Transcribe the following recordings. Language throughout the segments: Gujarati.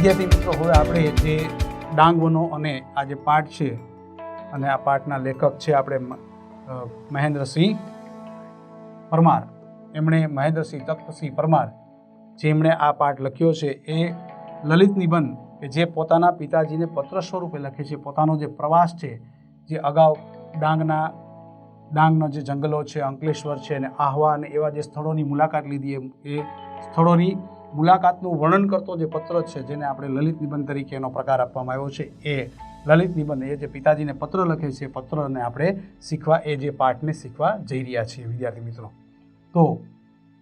વિદ્યાર્થી મિત્રો, હવે આપણે જે ડાંગ વનો અને આ જે પાઠ છે અને આ પાઠના લેખક છે આપણે મહેન્દ્રસિંહ પરમાર. એમણે મહેન્દ્રસિંહ તખ્તસિંહ પરમાર જેમણે આ પાઠ લખ્યો છે એ લલિત નિબંધ કે જે પોતાના પિતાજીને પત્ર સ્વરૂપે લખે છે. પોતાનો જે પ્રવાસ છે, જે અગાઉ ડાંગના જે જંગલો છે, અંકલેશ્વર છે અને આહવા અને એવા જે સ્થળોની મુલાકાત લીધી, એ સ્થળોની મુલાકાતનું વર્ણન કરતો જે પત્ર છે, જેને આપણે લલિત નિબંધ તરીકે એનો પ્રકાર આપવામાં આવ્યો છે, એ લલિત નિબંધ એ જે પિતાજીને પત્ર લખે છે, પત્રને આપણે શીખવા, એ જે પાઠને શીખવા જઈ રહ્યા છીએ વિદ્યાર્થી મિત્રો. તો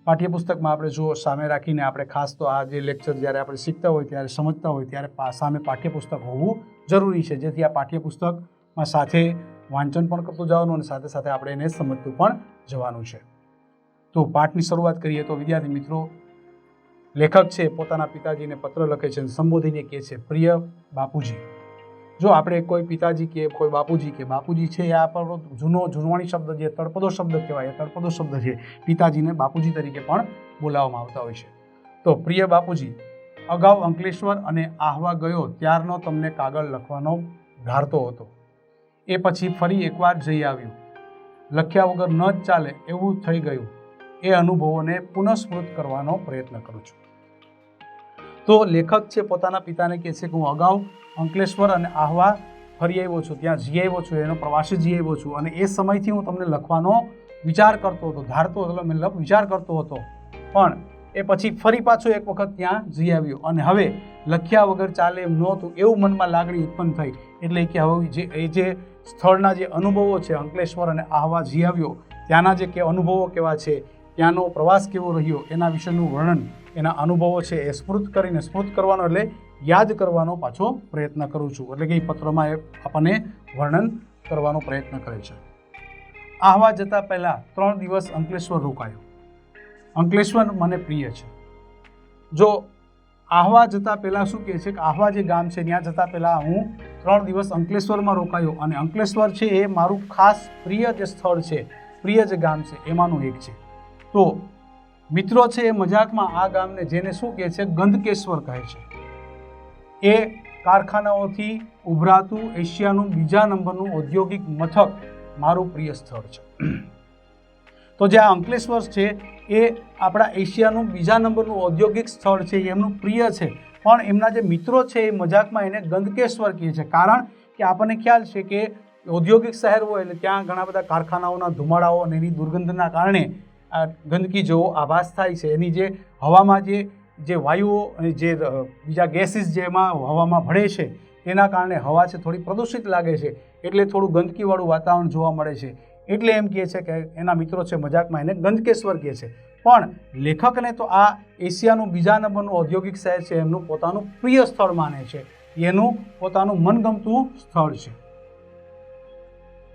પાઠ્યપુસ્તકમાં આપણે જો સામે રાખીને આપણે ખાસ તો આ જે લેક્ચર જ્યારે આપણે શીખતા હોય, ત્યારે સમજતા હોય, ત્યારે સામે પાઠ્યપુસ્તક હોવું જરૂરી છે, જેથી આ પાઠ્યપુસ્તકમાં સાથે વાંચન પણ કરતું જવાનું અને સાથે સાથે આપણે એને સમજતું પણ જવાનું છે. તો પાઠની શરૂઆત કરીએ તો વિદ્યાર્થી મિત્રો, લેખક છે પોતાના પિતાજીને પત્ર લખે છે અને સંબોધીને કહે છે, પ્રિય બાપુજી. જો આપણે કોઈ પિતાજી કે કોઈ બાપુજી કે બાપુજી છે, એ આપણો જૂનવાણી શબ્દ જે તળપદો શબ્દ કહેવાય, એ તળપદો શબ્દ છે. પિતાજીને બાપુજી તરીકે પણ બોલાવવામાં આવતા હોય છે. તો પ્રિય બાપુજી, અગાઉ અંકલેશ્વર અને આહવા ગયો ત્યારનો તમને કાગળ લખવાનો ધારતો હતો. એ પછી ફરી એકવાર જઈ આવ્યું. લખ્યા વગર ન જ ચાલે એવું થઈ ગયું. એ અનુભવોને પુનઃસ્મૃત કરવાનો પ્રયત્ન કરું છું. તો લેખક છે પોતાના પિતાને કહે છે કે હું અગાઉ અંકલેશ્વર અને આહવા ફરી આવ્યો છું, ત્યાં જઈ આવ્યો છું, એનો પ્રવાસે જઈ આવ્યો છું, અને એ સમયથી હું તમને લખવાનો વિચાર કરતો હતો, ધારતો હતો, મતલબ વિચાર કરતો હતો, પણ એ પછી ફરી પાછો એક વખત ત્યાં જઈ આવ્યો અને હવે લખ્યા વગર ચાલે એમ નહોતું એવું મનમાં લાગણી ઉત્પન્ન થઈ. એટલે કે હવે જે સ્થળના જે અનુભવો છે, અંકલેશ્વર અને આહવા જઈ આવ્યો, ત્યાંના જે અનુભવો કેવા છે, ત્યાંનો પ્રવાસ કેવો રહ્યો, એના વિશેનું વર્ણન, એના અનુભવો છે એ સ્મૃત કરવાનો એટલે યાદ કરવાનો પાછો પ્રયત્ન કરું છું. એટલે કે એ પત્રમાં એ આપણને વર્ણન કરવાનો પ્રયત્ન કરે છે. આહવા જતા પહેલાં 3 દિવસ અંકલેશ્વર રોકાયો. અંકલેશ્વર મને પ્રિય છે. જો આહવા જતા પહેલાં શું કહે છે કે આહવા જે ગામ છે ત્યાં જતા પહેલાં હું 3 દિવસ અંકલેશ્વરમાં રોકાયો, અને અંકલેશ્વર છે એ મારું ખાસ પ્રિય જે સ્થળ છે, પ્રિય જે ગામ છે એમાંનું એક છે. તો મિત્રો છે એ મજાકમાં આ ગામને જેને શું કહે છે, ગંધકેશ્વર કહે છે. એ કારખાનાઓથી ઉભરાતું એશિયાનું બીજા નંબરનું ઔદ્યોગિક મથક મારું પ્રિય સ્થળ છે. તો જે આ અંકલેશ્વર છે એ આપણા એશિયાનું બીજા નંબરનું ઔદ્યોગિક સ્થળ છે, એમનું પ્રિય છે, પણ એમના જે મિત્રો છે એ મજાકમાં એને ગંધકેશ્વર કહે છે. કારણ કે આપણને ખ્યાલ છે કે ઔદ્યોગિક શહેર હોય એટલે ત્યાં ઘણા બધા કારખાનાઓના ધુમાડાઓ અને એની દુર્ગંધના કારણે આ ગંદકી જેવો આભાસ થાય છે. એની જે હવામાં જે વાયુઓ અને જે બીજા ગેસીસ જે એમાં હવામાં ભળે છે, તેના કારણે હવા છે થોડી પ્રદૂષિત લાગે છે, એટલે થોડું ગંદકીવાળું વાતાવરણ જોવા મળે છે. એટલે એમ કહે છે કે એના મિત્રો છે મજાકમાં એને ગંધકેશ્વર કહે છે. પણ લેખકને તો આ એશિયાનું બીજા નંબરનું ઔદ્યોગિક શહેર છે એમનું પોતાનું પ્રિય સ્થળ માને છે, એનું પોતાનું મનગમતું સ્થળ છે.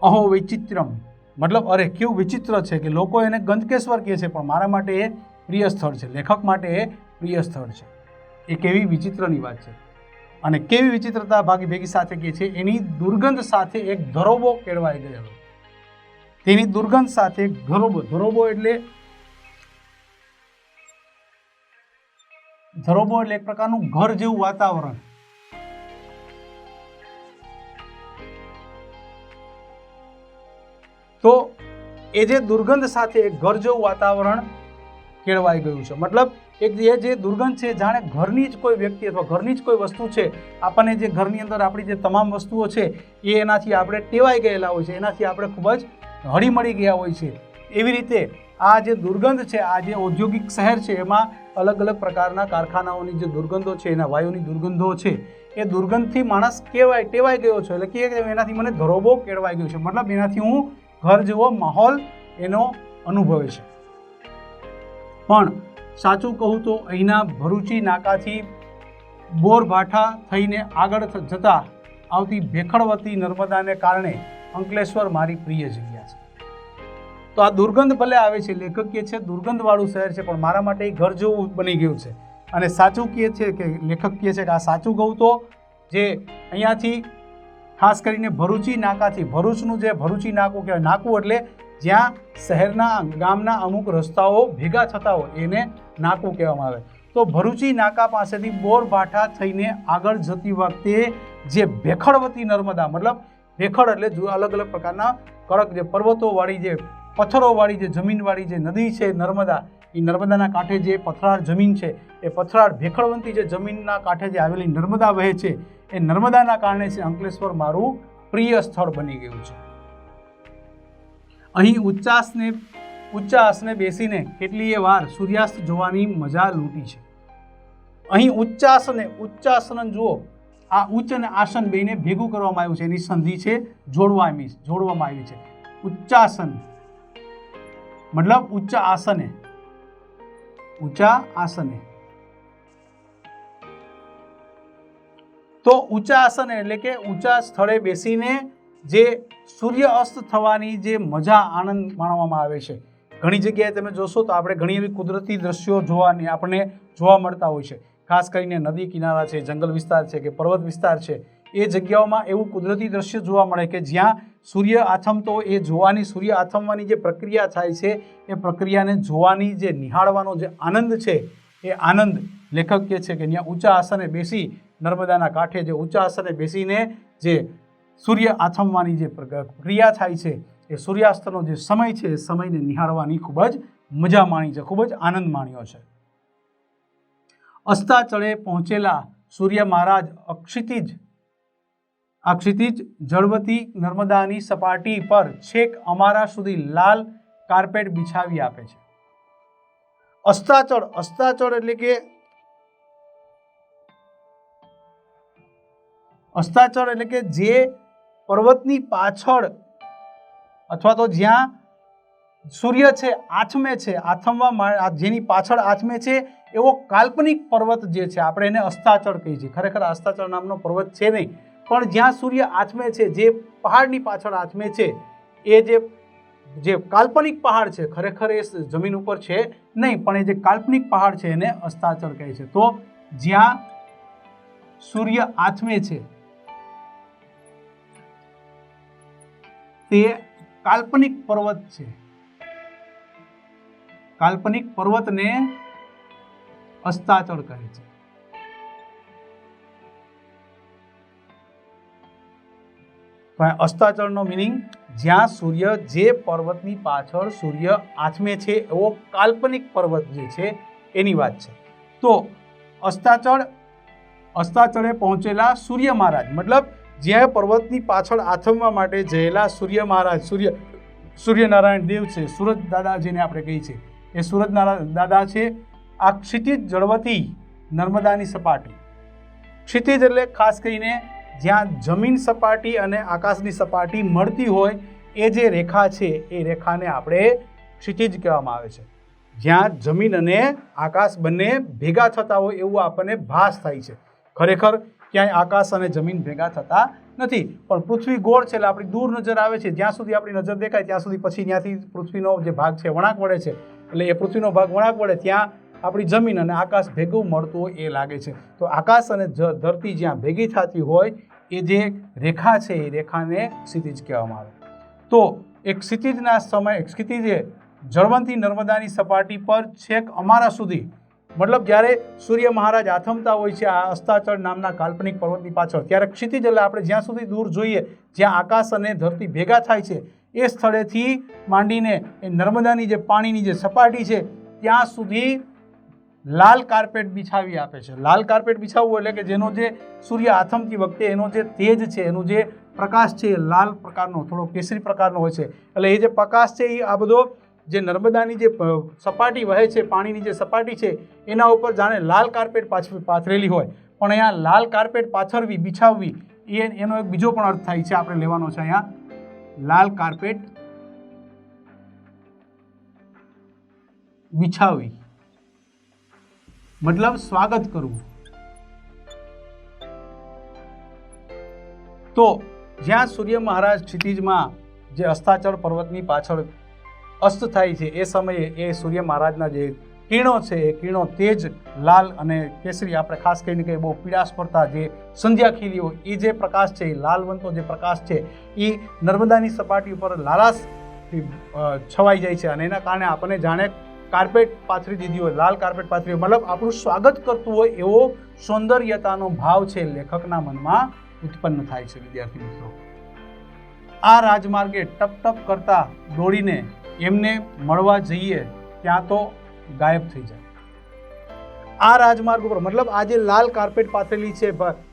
અહો વૈચિત્રમ, મતલબ અરે કેવું વિચિત્ર છે કે લોકો એને ગંધકેશ્વર કહે છે, પણ મારા માટે એ પ્રિય સ્થળ છે, લેખક માટે એ પ્રિય સ્થળ છે. એ કેવી વિચિત્રની વાત છે. અને કેવી વિચિત્રતા ભેગી સાથે કહે છે, એની દુર્ગંધ સાથે એક ધરોબો કેળવાઈ ગયેલો. તેની દુર્ગંધ સાથે એક ધરોબો એટલે એક પ્રકારનું ઘર જેવું વાતાવરણ. તો એ જે દુર્ગંધ સાથે એક ઘર જેવું વાતાવરણ કેળવાઈ ગયું છે. મતલબ એ જે દુર્ગંધ છે જાણે ઘરની જ કોઈ વ્યક્તિ અથવા ઘરની જ કોઈ વસ્તુ છે. આપણને જે ઘરની અંદર આપણી જે તમામ વસ્તુઓ છે એ એનાથી આપણે ટેવાઈ ગયેલા હોય છે, એનાથી આપણે ખૂબ જ હળીમળી ગયા હોય છે. એવી રીતે આ જે દુર્ગંધ છે, આ જે ઔદ્યોગિક શહેર છે, એમાં અલગ અલગ પ્રકારના કારખાનાઓની જે દુર્ગંધો છે, એના વાયુની દુર્ગંધો છે, એ દુર્ગંધથી માણસ ટેવાઈ ગયો છે. એટલે કે એનાથી મને ધરોબો કેળવાઈ ગયો છે. મતલબ એનાથી હું ઘર જેવો માહોલ એનો અનુભવે છે. પણ સાચું કહું તો અહીંના ભરૂચી નાકાથી બોરભાઠા થઈને આગળ જતા આવતી ભેખડવતી નર્મદાને કારણે અંકલેશ્વર મારી પ્રિય જગ્યા છે. તો આ દુર્ગંધ ભલે આવે છે, લેખક કહે છે દુર્ગંધવાળું શહેર છે, પણ મારા માટે ઘર જેવું બની ગયું છે. અને સાચું કહે છે કે લેખક કહે છે કે આ સાચું કહું તો જે અહીંયાથી ખાસ કરીને ભરૂચી નાકાથી, ભરૂચનું જે ભરૂચી નાકું કહેવાય, નાકું એટલે જ્યાં શહેરના ગામના અમુક રસ્તાઓ ભેગા થતા હોય એને નાકું કહેવામાં આવે. તો ભરૂચી નાકા પાસેથી બોરભાઠા થઈને આગળ જતી વખતે જે ભેખડવતી નર્મદા, મતલબ ભેખડ એટલે અલગ અલગ પ્રકારના કડક જે પર્વતોવાળી, જે પથ્થરોવાળી, જે જમીનવાળી જે નદી છે નર્મદા, એ નર્મદાના કાંઠે જે પથરાળ જમીન છે, એ પથરાળ ભેખડવંતી જે જમીનના કાંઠે જે આવેલી નર્મદા વહે છે, એ નર્મદાના કારણે છે અંકલેશ્વર મારું પ્રિય સ્થળ બની ગયું છે. અહીં ઊંચા આસને બેસીને કેટલીય વાર સૂર્યાસ્ત જોવાની મજા લૂંટી છે. અહીં ઉચ્ચાસન જુઓ, આ ઉચ્ચ અને આસન બેને ભેગું કરવામાં આવ્યું છે, એની સંધિ છે જોડવામાં આવી છે. ઉચ્ચાસન મતલબ ઊંચા આસને. તો ઊંચા આસન એટલે કે ઊંચા સ્થળે બેસીને જે સૂર્ય અસ્ત થવાની જે મજા આનંદ માણવામાં આવે છે. ઘણી જગ્યાએ તમે જોશો તો આપણે ઘણી એવી કુદરતી દ્રશ્યો આપણને જોવા મળતા હોય છે. ખાસ કરીને નદી કિનારા છે, જંગલ વિસ્તાર છે કે પર્વત વિસ્તાર છે, એ જગ્યાઓમાં એવું કુદરતી દ્રશ્ય જોવા મળે કે જ્યાં સૂર્ય આથમતો એ જોવાની, સૂર્ય આથમવાની જે પ્રક્રિયા થાય છે, એ પ્રક્રિયાને જોવાની, જે નિહાળવાનો જે આનંદ છે, એ આનંદ લેખક કહે છે કે ત્યાં ઊંચા આસને બેસી, નર્મદાના કાંઠે જે ઊંચા આસને બેસીને જે સૂર્ય આથમવાની જે ક્રિયા થાય છે, એ સૂર્યાસ્તનો જે સમય છે, એ સમયને નિહાળવાની ખૂબ જ મજા માણી છે, ખૂબ જ આનંદ માણ્યો છે. અસ્તાચળે પહોંચેલા સૂર્ય મહારાજ અક્ષિતિજ જળવતી નર્મદાની સપાટી પર છેક અમારા સુધી લાલ કાર્પેટ બિછાવી આપે છે. અસ્તાચળ એટલે કે જે પર્વતની પાછળ અથવા તો જ્યાં સૂર્ય છે આથમે છે, જેની પાછળ આથમે છે એવો કાલ્પનિક પર્વત જે છે, આપણે એને અસ્તાચળ કહીએ છીએ. ખરેખર અસ્તાચળ નામનો પર્વત છે નહીં, પણ જ્યાં સૂર્ય આથમે છે, જે પહાડની પાછળ આથમે છે, એ જે કાલ્પનિક પહાડ છે, ખરેખર એ જમીન ઉપર છે નહીં, પણ એ જે કાલ્પનિક પહાડ છે એને અસ્તાચળ કહે છે. તો જ્યાં સૂર્ય આથમે છે તે કાલ્પનિક પર્વત છે. કાલ્પનિક પર્વતને અસ્તાચળ કહે છે. અસ્તાચળનો મિનિંગ જ્યાં સૂર્ય, જે પર્વતની પાછળ સૂર્ય આથમે છે એવો કાલ્પનિક પર્વત જે છે એની વાત છે. તો અસ્તાચળે પહોંચેલા સૂર્ય મહારાજ, મતલબ જ્યાં પર્વતની પાછળ આથમવા માટે જયેલા સૂર્ય મહારાજ, સૂર્યનારાયણ દેવ છે, સૂરજ દાદા જેને આપણે કહીએ છીએ, એ સૂરજ દાદા છે. આ ક્ષિતિજ જળવતી નર્મદાની સપાટી, ક્ષિતિજ એટલે ખાસ કરીને જ્યાં જમીન સપાટી અને આકાશની સપાટી મળતી હોય એ જે રેખા છે, એ રેખાને આપણે ક્ષિતિજ કહેવામાં આવે છે. જ્યાં જમીન અને આકાશ બંને ભેગા થતા હોય એવું આપણને ભાસ થાય છે. ખરેખર ક્યાંય આકાશ અને જમીન ભેગા થતા નથી, પણ પૃથ્વી ગોળ છે એટલે આપણી દૂર નજર આવે છે, જ્યાં સુધી આપણી નજર દેખાય ત્યાં સુધી, પછી ત્યાંથી પૃથ્વીનો જે ભાગ છે વળાંક વળે છે, એટલે એ પૃથ્વીનો ભાગ વળાંક વળે ત્યાં આપણી જમીન અને આકાશ ભેગું મળતું હોય એ લાગે છે. તો આકાશ અને ધરતી જ્યાં ભેગી થતી હોય એ જે રેખા છે, એ રેખાને ક્ષિતિજ કહેવામાં આવે. તો એક ક્ષિતિજે જળવંતી નર્મદાની સપાટી પર છેક અમારા સુધી, મતલબ જ્યારે સૂર્ય મહારાજ આથમતા હોય છે આ અસ્તાચળ નામના કાલ્પનિક પર્વતની પાછળ, ત્યારે ક્ષિતિજ એટલે આપણે જ્યાં સુધી દૂર જોઈએ, જ્યાં આકાશ અને ધરતી ભેગા થાય છે, એ સ્થળેથી માંડીને એ નર્મદાની જે પાણીની જે સપાટી છે ત્યાં સુધી લાલ કાર્પેટ બિછાવી આપે છે. લાલ કાર્પેટ બિછાવવું એટલે કે જેનો જે સૂર્ય આથમતી વખતે એનો જે તેજ છે, એનો જે પ્રકાશ છે, એ લાલ પ્રકારનો, થોડો કેસરી પ્રકારનો હોય છે. એટલે એ જે પ્રકાશ છે એ આ બધો જે નર્મદાની જે સપાટી વહે છે, પાણીની જે સપાટી છે, એના ઉપર જાણે લાલ કાર્પેટ પાથરેલી હોય. પણ અહીંયા લાલ કાર્પેટ પાથરવી, બિછાવવી, એનો એક બીજો પણ અર્થ થાય છે, આપણે લેવાનો છે અહીંયા. લાલ કાર્પેટ બિછાવવી મતલબ સ્વાગત કરવું. તો જ્યાં સૂર્ય મહારાજ ક્ષિતિજમાં જે અસ્તાચળ પર્વતની પાછળ અસ્ત થાય છે, એ સમયે એ સૂર્ય મહારાજના જે કિરણો છે, એ કિરણો તેજ લાલ અને કેસરી, આપણે ખાસ કરીને કે બહુ પીળાશ પડતા જે સંધ્યા ખીલી હોય એ જે પ્રકાશ છે, એ લાલવંતો જે પ્રકાશ છે, એ નર્મદાની સપાટી ઉપર લાલાશ છવાઈ જાય છે, અને એના કારણે આપણને જાણે કાર્પેટ પાથરી દીધી હોય, લાલ કાર્પેટ પાથરી હોય, મતલબ આપણું સ્વાગત કરતું હોય એવો સૌંદર્યતાનો ભાવ છે લેખકના મનમાં ઉત્પન્ન થાય છે. વિદ્યાર્થી મિત્રો, આ રાજમાર્ગે ટપ ટપ કરતા દોડીને એમને મળવા જઈએ ત્યાં તો ગાયબ થઈ જાય. આ રાજમાર્ગ ઉપર મતલબ આ જે લાલ કાર્પેટ પાથરેલી છે,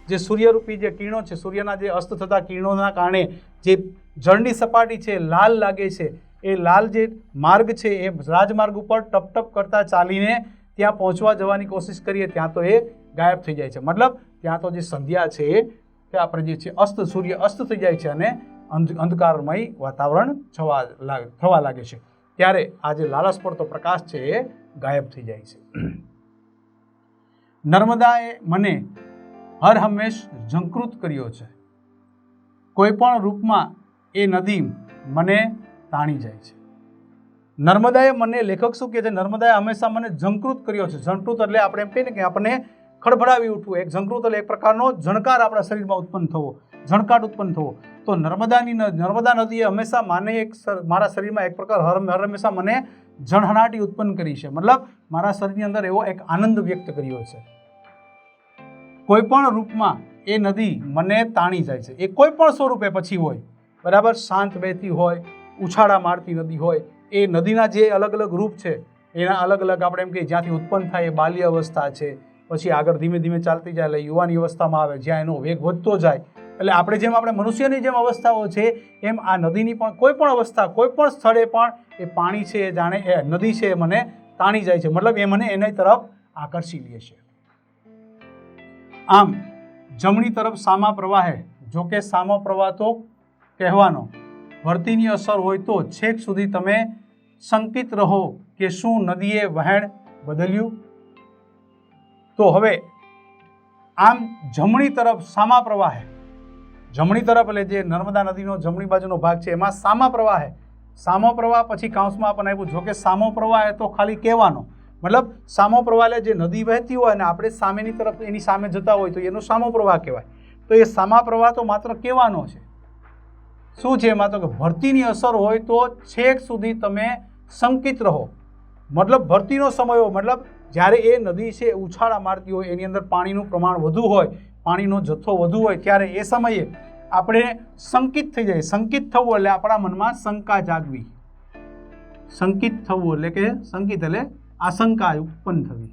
જે સૂર્યરૂપી જે કિરણો છે, સૂર્યના જે અસ્ત થતા કિરણોના કારણે જે જળની સપાટી છે લાલ લાગે છે, એ લાલ જે માર્ગ છે એ રાજમાર્ગ ઉપર ટપ ટપ કરતા ચાલીને ત્યાં પહોંચવા જવાની કોશિશ કરીએ ત્યાં તો એ ગાયબ થઈ જાય છે. મતલબ ત્યાં તો જે સંધ્યા છે તે આપણે જે છે સૂર્ય અસ્ત થઈ જાય છે અને અંધકારમય વાતાવરણ થવા લાગે છે. ત્યારે આ જે લાલચ પડતો પ્રકાશ છે એ ગાયબ થઈ જાય છે. નર્મદાએ મને હર હંમેશ ઝંકૃત કર્યો છે. કોઈ પણ રૂપમાં એ નદી મને તાણી જાય છે. નર્મદાએ મને, લેખક શું કહે છે, નર્મદાએ હંમેશા મને ઝંકૃત કર્યો છે. ઝંકૃત એટલે આપણે એમ કહીએ ને કે આપણને ખડભડાવી ઉઠવું. એક ઝંકૃત એટલે એક પ્રકારનો ઝણકાર આપણા શરીરમાં ઉત્પન્ન થવો, ઝણકાટ ઉત્પન્ન થવો. તો નર્મદા નદીએ હંમેશા મારા શરીરમાં એક પ્રકાર હર હંમેશા મને ઝણહણાટી ઉત્પન્ન કરી છે. મતલબ મારા શરીરની અંદર એવો એક આનંદ વ્યક્ત કર્યો છે. કોઈ પણ રૂપમાં એ નદી મને તાણી જાય છે. એ કોઈ પણ સ્વરૂપે પછી હોય, બરાબર, શાંત વહેતી હોય, ઉછાળા મારતી નદી હોય, એ નદીના જે અલગ અલગ રૂપ છે એના અલગ અલગ આપણે એમ કહીએ, જ્યાંથી ઉત્પન્ન થાય એ બાલ્ય અવસ્થા છે, પછી આગળ ધીમે ધીમે ચાલતી જાય એટલે યુવાની અવસ્થામાં આવે, જ્યાં એનો વેગ વધતો જાય. એટલે આપણે મનુષ્યની જેમ અવસ્થાઓ છે એમ આ નદીની પણ કોઈ પણ અવસ્થા, કોઈ પણ સ્થળે પણ એ પાણી છે, એ જાણે એ નદી છે એ મને તાણી જાય છે. મતલબ એ મને એની તરફ આકર્ષી લે છે. આમ જમણી તરફ સામા પ્રવાહે, જો કે સામો પ્રવાહ તો કહેવાનો, ભરતીની અસર હોય તો છેક સુધી તમે શંકિત રહો કે શું નદીએ વહેણ બદલ્યું. તો હવે આમ જમણી તરફ સામા પ્રવાહે, જમણી તરફ એટલે જે નર્મદા નદીનો જમણી બાજુનો ભાગ છે એમાં સામા પ્રવાહે, સામો પ્રવાહ પછી કાઉન્સમાં આપણને આપ્યું, જો કે સામો પ્રવાહ એ તો ખાલી કહેવાનો, મતલબ સામો પ્રવાહ એટલે જે નદી વહેતી હોય અને આપણે સામેની તરફ એની સામે જતા હોય તો એનો સામો પ્રવાહ કહેવાય. તો એ સામા પ્રવાહ તો માત્ર કહેવાનો છે. શું છે એમાં? તો કે ભરતીની અસર હોય તો છેક સુધી તમે શંકિત રહો. મતલબ ભરતીનો સમય હોય, મતલબ જ્યારે એ નદી છે ઉછાળા મારતી હોય, એની અંદર પાણીનું પ્રમાણ વધુ હોય, પાણીનો જથ્થો વધુ હોય, ત્યારે એ સમયે આપણે શંકિત થઈ જાય. શંકિત થવું એટલે આપણા મનમાં શંકા જાગવી. શંકિત થવું એટલે કે શંકિત એટલે આશંકા ઉત્પન્ન થવી.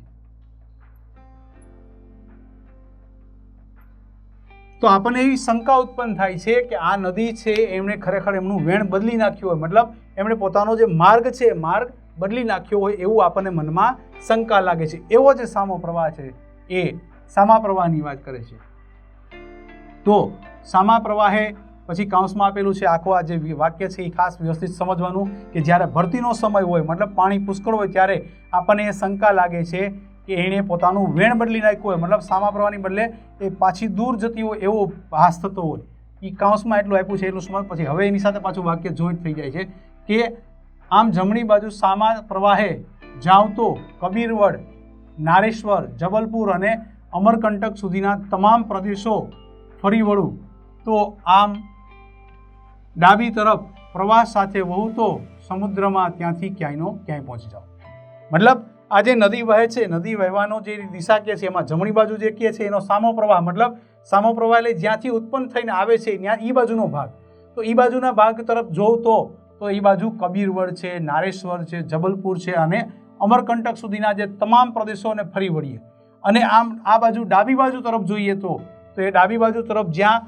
તો આપણને એવી શંકા ઉત્પન્ન થાય છે કે આ નદી છે એમણે ખરેખર એમનું વેણ બદલી નાખ્યું હોય, મતલબ એમણે પોતાનો જે માર્ગ છે માર્ગ બદલી નાખ્યો હોય એવું આપણને મનમાં શંકા લાગે છે. એવો જે સામો પ્રવાહ છે એ સામા પ્રવાહની વાત કરે છે. તો સામા પ્રવાહે પછી કાઉન્સમાં આપેલું છે, આખું આ જે વાક્ય છે એ ખાસ વ્યવસ્થિત સમજવાનું કે જ્યારે ભરતીનો સમય હોય, મતલબ પાણી પુષ્કળ હોય, ત્યારે આપણને એ શંકા લાગે છે કે એણે પોતાનું વેણ બદલી નાખ્યું હોય, મતલબ સામા પ્રવાહની બદલે એ પાછી દૂર જતી હોય એવો ભાસ થતો હોય. એ કાઉન્સમાં એટલું આપ્યું છે એટલું સમજ. પછી હવે એની સાથે પાછું વાક્ય જોઈન્ટ થઈ જાય છે કે આમ જમણી બાજુ સામા પ્રવાહે જાઉં તો કબીરવડ, નારેશ્વર, જબલપુર અને અમરકંટક સુધીના તમામ પ્રદેશો ફરી વળું તો આમ ડાબી તરફ પ્રવાહ સાથે વહું તો સમુદ્રમાં ત્યાંથી ક્યાંય પહોંચી જાઓ. મતલબ આ જે નદી વહે છે, નદી વહેવાનો જે દિશા કહે છે એમાં જમણી બાજુ જે કહે છે એનો સામો પ્રવાહ, મતલબ સામો પ્રવાહ એટલે જ્યાંથી ઉત્પન્ન થઈને આવે છે ત્યાં એ બાજુનો ભાગ. તો એ બાજુના ભાગ તરફ જોઉં તો એ બાજુ કબીરવડ છે, નારેશ્વર છે, જબલપુર છે અને અમરકંટક સુધીના જે તમામ પ્રદેશોને ફરી વળીએ. અને આમ આ બાજુ ડાબી બાજુ તરફ જોઈએ તો એ ડાબી બાજુ તરફ જ્યાં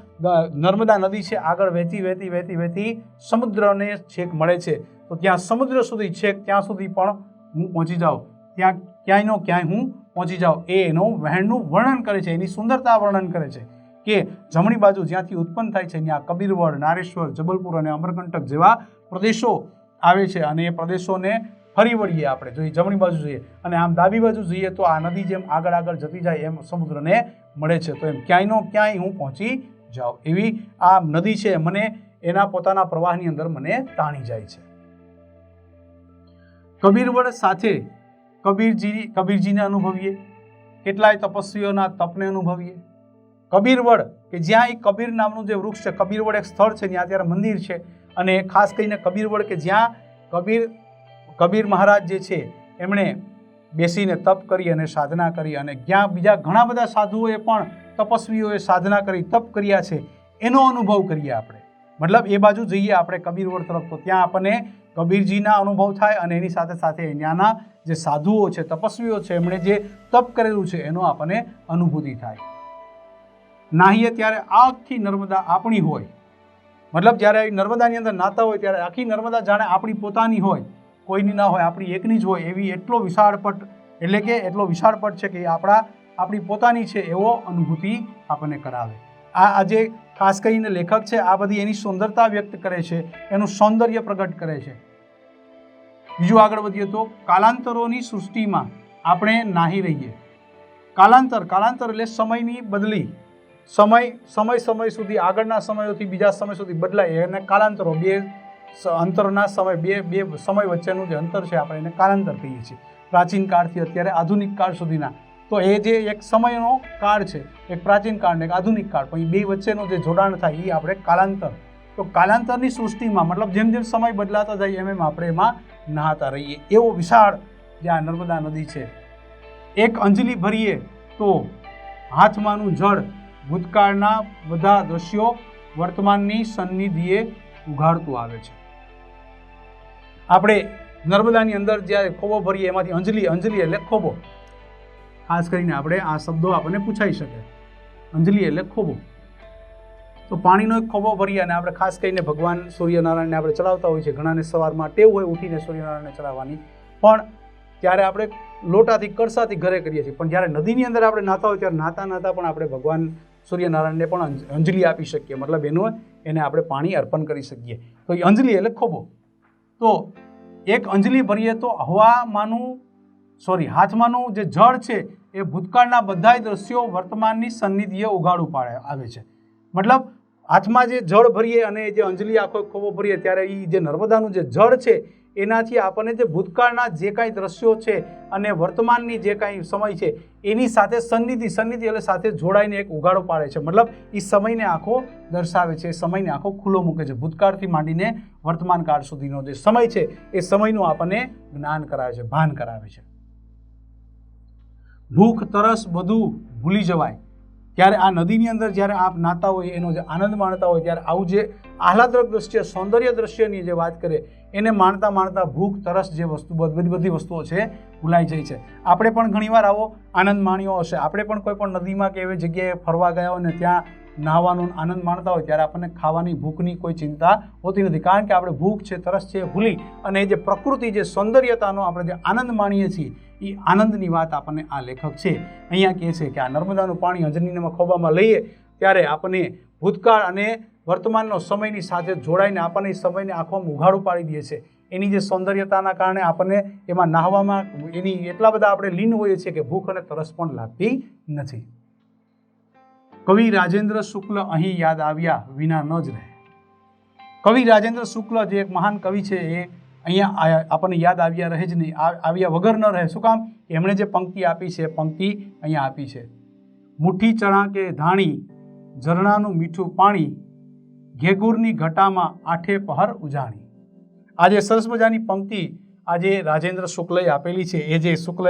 નર્મદા નદી છે આગળ વહેતી સમુદ્રને છેક મળે છે, તો ત્યાં સમુદ્ર સુધી છેક ત્યાં સુધી પણ હું પહોંચી જાઉં, ત્યાં ક્યાંય હું પહોંચી જાઉં. એ એનું વહેણનું વર્ણન કરે છે, એની સુંદરતા વર્ણન કરે છે કે જમણી બાજુ જ્યાંથી ઉત્પન્ન થાય છે ત્યાં કબીરવડ, નારેશ્વર, જબલપુર અને અમરકંટક જેવા પ્રદેશો આવે છે અને એ પ્રદેશોને ફરી વળીએ આપણે જોઈએ, જમણી બાજુ જોઈએ. અને આમ ડાબી બાજુ જોઈએ તો આ નદી જેમ આગળ જતી જાય એમ સમુદ્રને મળે છે, તો એમ ક્યાંય હું પહોંચી જાઉં. એવી આ નદી છે મને એના પોતાના પ્રવાહની અંદર મને તાણી જાય છે. કબીરવડ સાથે કબીરજીને અનુભવીએ, કેટલાય તપસ્વીઓના તપને અનુભવીએ. કબીરવડ કે જ્યાં એ કબીર નામનું જે વૃક્ષ છે, કબીરવડ એક સ્થળ છે જ્યાં અત્યારે મંદિર છે, અને ખાસ કરીને કબીરવડ કે જ્યાં કબીર મહારાજ જે છે એમણે બેસીને તપ કરી અને સાધના કરી, અને જ્યાં બીજા ઘણા બધા સાધુઓએ પણ તપસ્વીઓએ સાધના કરી, તપ કર્યા છે, એનો અનુભવ કરીએ આપણે. મતલબ એ બાજુ જઈએ આપણે કબીર રોડ તરફ, તો ત્યાં આપણને કબીરજીના અનુભવ થાય અને એની સાથે સાથે ત્યાંના જે સાધુઓ છે, તપસ્વીઓ છે, એમણે જે તપ કરેલું છે એનો આપણને અનુભૂતિ થાય. નાહીએ ત્યારે આખી નર્મદા આપણી હોય. મતલબ જ્યારે નર્મદાની અંદર નાતા હોય ત્યારે આખી નર્મદા જાણે આપણી પોતાની હોય, કોઈની ના હોય, આપણી એકની જ હોય એવી એટલો વિશાળ પટ, એટલે કે એટલો વિશાળ પટ છે કે આપણી પોતાની છે એવો અનુભૂતિ આપણને કરાવે. આ આજે ખાસ કરીને લેખક છે આ બધી એની સુંદરતા વ્યક્ત કરે છે, એનું સૌંદર્ય પ્રગટ કરે છે. બીજું આગળ વધીએ તો કાલાંતરોની સૃષ્ટિમાં આપણે નાહી રહીએ. કાલાંતર એટલે સમયની બદલી. સમય સુધી આગળના સમયોથી બીજા સમય સુધી બદલાય એને કાલાંતરો. બે અંતરના સમય, બે સમય વચ્ચેનું જે અંતર છે આપણે એને કાલાંતર કહીએ છીએ. પ્રાચીન કાળથી અત્યારે આધુનિક કાળ સુધીના, તો એ જે એક સમયનો કાળ છે, એક પ્રાચીન કાળ ને એક આધુનિક કાળ, પણ એ બે વચ્ચેનું જે જોડાણ થાય એ આપણે કાલાંતર. તો કાલાંતરની સૃષ્ટિમાં મતલબ જેમ જેમ સમય બદલાતા જાય એમ આપણે એમાં નહાતા રહીએ. એવો વિશાળ જે આ નર્મદા નદી છે. એક અંજલિ ભરીએ તો હાથમાંનું જળ ભૂતકાળના બધા દ્રશ્યો વર્તમાનની સન્નિધિએ ઉઘાડતું આવે છે. આપણે નર્મદાની અંદર જ્યારે ખોબો ભરીએ એમાંથી અંજલિ એટલે ખોબો. ખાસ કરીને આપણે આ શબ્દો આપણને પૂછાઈ શકે. અંજલિ એટલે ખોબો. તો પાણીનો એક ખોબો ભરીએ અને આપણે ખાસ કરીને ભગવાન સૂર્યનારાયણને આપણે ચડાવતા હોઈએ છીએ. ઘણાને સવારમાં ટેવ હોય ઉઠીને સૂર્યનારાયણને ચડાવવાની, પણ ત્યારે આપણે લોટાથી કળશાથી ઘરે કરીએ છીએ. પણ જ્યારે નદીની અંદર આપણે નાતા હોય ત્યારે નાતા પણ આપણે ભગવાન સૂર્યનારાયણને પણ અંજલિ આપી શકીએ. મતલબ એને આપણે પાણી અર્પણ કરી શકીએ. તો એ અંજલિ એટલે ખોબો. તો એક અંજલિ ભરીએ તો હાથમાંનું જે જળ છે એ ભૂતકાળના બધા દ્રશ્યો વર્તમાનની સન્નિધિએ ઉઘાડું આવે છે. મતલબ હાથમાં જે જળ ભરીએ અને જે અંજલિ આખો ખોબો ભરીએ ત્યારે એ જે નર્મદાનું જે જળ છે એનાથી આપણને જે ભૂતકાળના જે કાંઈ દ્રશ્યો છે અને વર્તમાનની જે કાંઈ સમય છે એની સાથે સન્નિધિ એટલે સાથે જોડાઈને એક ઉઘાડો પાડે છે. મતલબ એ સમયને આખો દર્શાવે છે, સમયને આખો ખુલ્લો મૂકે છે. ભૂતકાળથી માંડીને વર્તમાન કાળ સુધીનો જે સમય છે એ સમયનું આપણને જ્ઞાન કરાવે છે, ભાન કરાવે છે. ભૂખ તરસ બધું ભૂલી જવાય. ત્યારે આ નદીની અંદર જ્યારે આપ નાતા હોય, એનો જે આનંદ માણતા હોય, ત્યારે આવું જે આહલાદક દ્રશ્ય, સૌંદર્ય દ્રશ્યની જે વાત કરે એને માણતા ભૂખ તરસ જે વસ્તુ બધી વસ્તુઓ છે ભૂલાઈ જાય છે. આપણે પણ ઘણીવાર આવો આનંદ માણ્યો હશે. આપણે પણ કોઈ પણ નદીમાં કે એવી જગ્યાએ ફરવા ગયા હોય ને ત્યાં નાહવાનો આનંદ માણતા હોય ત્યારે આપણને ખાવાની ભૂખની કોઈ ચિંતા હોતી નથી, કારણ કે આપણે ભૂખ છે, તરસ છે ભૂલી અને જે પ્રકૃતિ, જે સૌંદર્યતાનો આપણે જે આનંદ માણીએ છીએ એ આનંદની વાત આપણને આ લેખક છે અહીંયા કહે છે કે આ નર્મદાનું પાણી અંજલિના ખોબામાં લઈએ ત્યારે આપણને ભૂતકાળ અને વર્તમાનનો સમયની સાથે જોડાઈને આપણને સમયને આંખોમાં ઉઘાડું પાડી દે છે. એની જે સૌંદર્યતાના કારણે આપણને એમાં નાહવામાં એની એટલા બધા આપણે લીન હોઈએ છીએ કે ભૂખ અને તરસ પણ લાગતી નથી. કવિ રાજેન્દ્ર શુક્લ અહીં યાદ આવ્યા વિના ન જ રહે. કવિ રાજેન્દ્ર શુક્લ જે એક મહાન કવિ છે એ અહીંયા આપણને યાદ આવ્યા રહે જ નહીં, આવ્યા વગર ન રહે. શું કામ? એમણે જે પંક્તિ આપી છે, પંક્તિ અહીંયા આપી છે. મુઠ્ઠી ચણા કે ધાણી, ઝરણાનું મીઠું પાણી, ઘેગુરની ઘટામાં આઠે પહર ઉજાણી. આ જે સરસ મજાની પંક્તિ આજે રાજેન્દ્ર શુક્લએ આપેલી છે, એ જે શુક્લ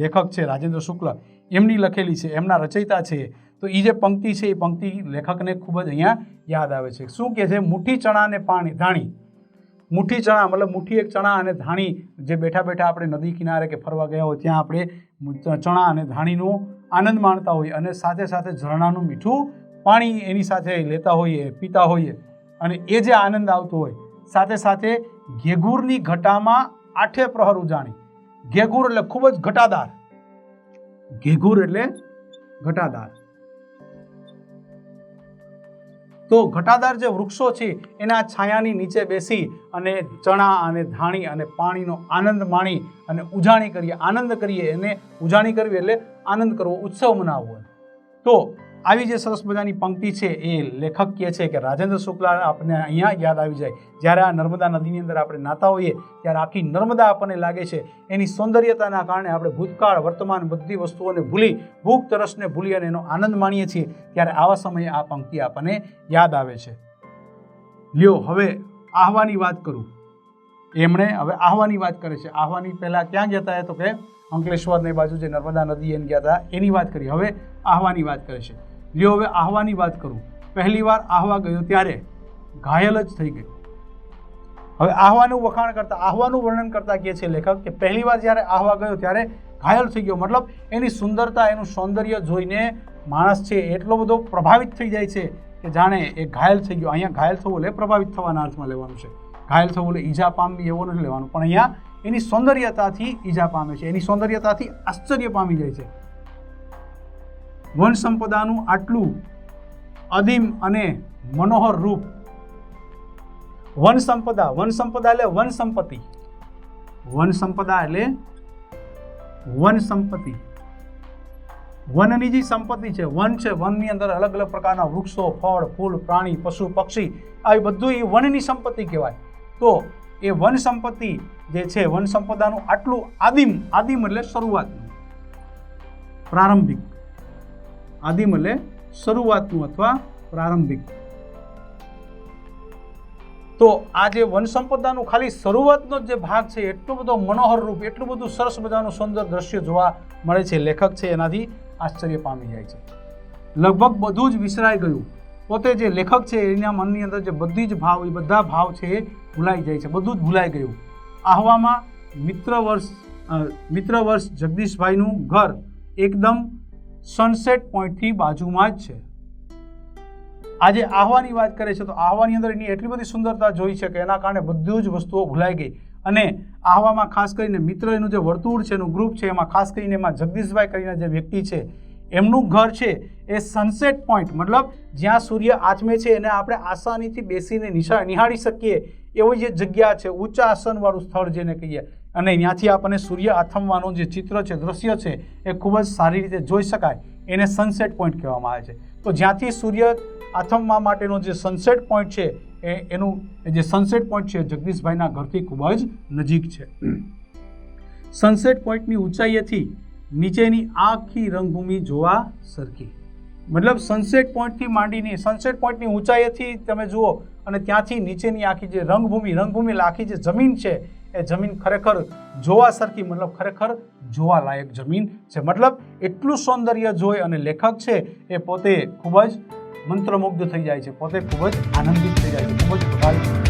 લેખક છે રાજેન્દ્ર શુક્લ એમની લખેલી છે, એમના રચયિતા છે. તો એ જે પંક્તિ છે એ પંક્તિ લેખકને ખૂબ જ અહીંયા યાદ આવે છે. શું કહે છે? મુઠ્ઠી ચણા અને ધાણી. મુઠ્ઠી ચણા મતલબ મુઠ્ઠી એક ચણા અને ધાણી, જે બેઠા બેઠા આપણે નદી કિનારે કે ફરવા ગયા હોય ત્યાં આપણે ચણા અને ધાણીનો આનંદ માણતા હોઈએ અને સાથે સાથે ઝરણાનું મીઠું પાણી એની સાથે લેતા હોઈએ, પીતા હોઈએ અને એ જે આનંદ આવતો હોય, સાથે સાથે ઘેઘૂરની ઘટામાં આઠે પ્રહર ઉજાણી. ઘેઘૂર એટલે ખૂબ જ ઘટાદાર. ઘેઘૂર એટલે ઘટાદાર. તો ઘટાદાર જે વૃક્ષો છે એના છાયાની નીચે બેસી અને ચણા અને ધાણી અને પાણીનો આનંદ માણી અને ઉજાણી કરીએ, આનંદ કરીએ. એને ઉજાણી કરવી એટલે આનંદ કરવો, ઉત્સવ મનાવવો. તો આવી જે સરસ મજાની પંક્તિ છે એ લેખક કહે છે કે રાજેન્દ્ર શુક્લ આપણને અહીંયા યાદ આવી જાય. જ્યારે આ નર્મદા નદીની અંદર આપણે નાતા હોઈએ ત્યારે આખી નર્મદા આપણને લાગે છે. એની સૌંદર્યતાના કારણે આપણે ભૂતકાળ, વર્તમાન બધી વસ્તુઓને ભૂલી, ભૂખ તરસને ભૂલી અને એનો આનંદ માણીએ છીએ. ત્યારે આવા સમયે આ પંક્તિ આપણને યાદ આવે છે. લ્યો હવે આહવાની વાત કરું. એમણે હવે આહવાની વાત કરે છે. આહવાની પહેલાં ક્યાં ગયા હતા? તો કે અંકલેશ્વરની બાજુ જે નર્મદા નદી એને ગયા હતા એની વાત કરી. હવે આહવાની વાત કરે છે. લ્યો હવે આહવાની વાત કરું. પહેલી વાર આહવા ગયો ત્યારે ઘાયલ જ થઈ ગયો. હવે આહવાનું વખાણ કરતા, આહવાનું વર્ણન કરતા કહે છે લેખક કે પહેલી વાર જ્યારે આહવા ગયો ત્યારે ઘાયલ થઈ ગયો. મતલબ એની સુંદરતા, એનું સૌંદર્ય જોઈને માણસ છે એટલો બધો પ્રભાવિત થઈ જાય છે કે જાણે એ ઘાયલ થઈ ગયો. અહીંયા ઘાયલ થવું એટલે પ્રભાવિત થવાના અર્થમાં લેવાનું છે. ઘાયલ થવું એટલે ઈજા પામવી એવું નથી લેવાનું, પણ અહીંયા એની સૌંદર્યતાથી ઈજા પામે છે, એની સૌંદર્યતાથી આશ્ચર્ય પામી જાય છે. વન સંપદાનું આટલું અદીમ અને મનોહર રૂપ. વન સંપદા એટલે વન સંપત્તિ. વન સંપદા એટલે વન સંપત્તિ. વનની જે સંપત્તિ છે, વન છે, વનની અંદર અલગ અલગ પ્રકારના વૃક્ષો, ફળ, ફૂલ, પ્રાણી, પશુ, પક્ષી, આવી બધું એ વનની સંપત્તિ કહેવાય. તો એ વન સંપત્તિ જે છે, વન સંપદાનું આટલું આદિમ, આદિમ એટલે શરૂઆતનું, પ્રારંભિક. આદિમ એટલે શરૂઆતનું અથવા પ્રારંભિક. તો આ જે વન સંપદાનું ખાલી શરૂઆતનો જે ભાગ છે એટલો બધો મનોહર રૂપ, એટલું બધું સરસ મજાનું સુંદર દ્રશ્ય જોવા મળે છે. લેખક છે એનાથી આશ્ચર્ય પામી જાય છે. લગભગ બધું જ વિસરાઈ ગયું. પોતે જે લેખક છે એના મનની અંદર જે બધી જ ભાવ, એ બધા ભાવ છે એ ભૂલાઈ જાય છે, બધું જ ભૂલાઈ ગયું. આહવામાં મિત્ર વર્ષ જગદીશભાઈનું ઘર એકદમ સનસેટ પોઈન્ટથી બાજુમાં જ છે. આજે આહવાની વાત કરે છે તો આહવાની અંદર એની એટલી બધી સુંદરતા જોઈ છે કે એના કારણે બધું જ વસ્તુઓ ભૂલાઈ ગઈ. અને આહવામાં ખાસ કરીને મિત્ર એનું જે વર્તુળ છે, એનું ગ્રુપ છે, એમાં ખાસ કરીને એમાં જગદીશભાઈ કરીને જે વ્યક્તિ છે એમનું ઘર છે એ સનસેટ પોઈન્ટ, મતલબ જ્યાં સૂર્ય આથમે છે એને આપણે આસાનીથી બેસીને નિહાળી શકીએ એવી જે જગ્યા છે, ઊંચા આસનવાળું સ્થળ જેને કહીએ, અને ત્યાંથી આપણને સૂર્ય આથમવાનું જે ચિત્ર છે, દ્રશ્ય છે એ ખૂબ જ સારી રીતે જોઈ શકાય, એને સનસેટ પોઈન્ટ કહેવામાં આવે છે. તો જ્યાંથી સૂર્ય આથમવા માટેનો જે સનસેટ પોઈન્ટ છે એનું જે સનસેટ પોઈન્ટ છે જગદીશભાઈના ઘરથી ખૂબ જ નજીક છે. સનસેટ પોઈન્ટની ઊંચાઈએથી નીચેની આખી રંગભૂમિ જોવા સરખી. મતલબ સનસેટ પોઈન્ટથી માંડીને સનસેટ પોઈન્ટની ઊંચાઈએથી તમે જુઓ અને ત્યાંથી નીચેની આખી જે રંગભૂમિ એટલે આખી જે જમીન છે એ જમીન ખરેખર જોવા સરખી, મતલબ ખરેખર જોવા લાયક જમીન છે. મતલબ એટલું સૌંદર્ય જોઈ અને લેખક છે એ પોતે ખૂબ જ મંત્રમુગ્ધ થઈ જાય છે, પોતે ખૂબ જ આનંદિત થઈ જાય છે, ખૂબ જ પ્રભાવિત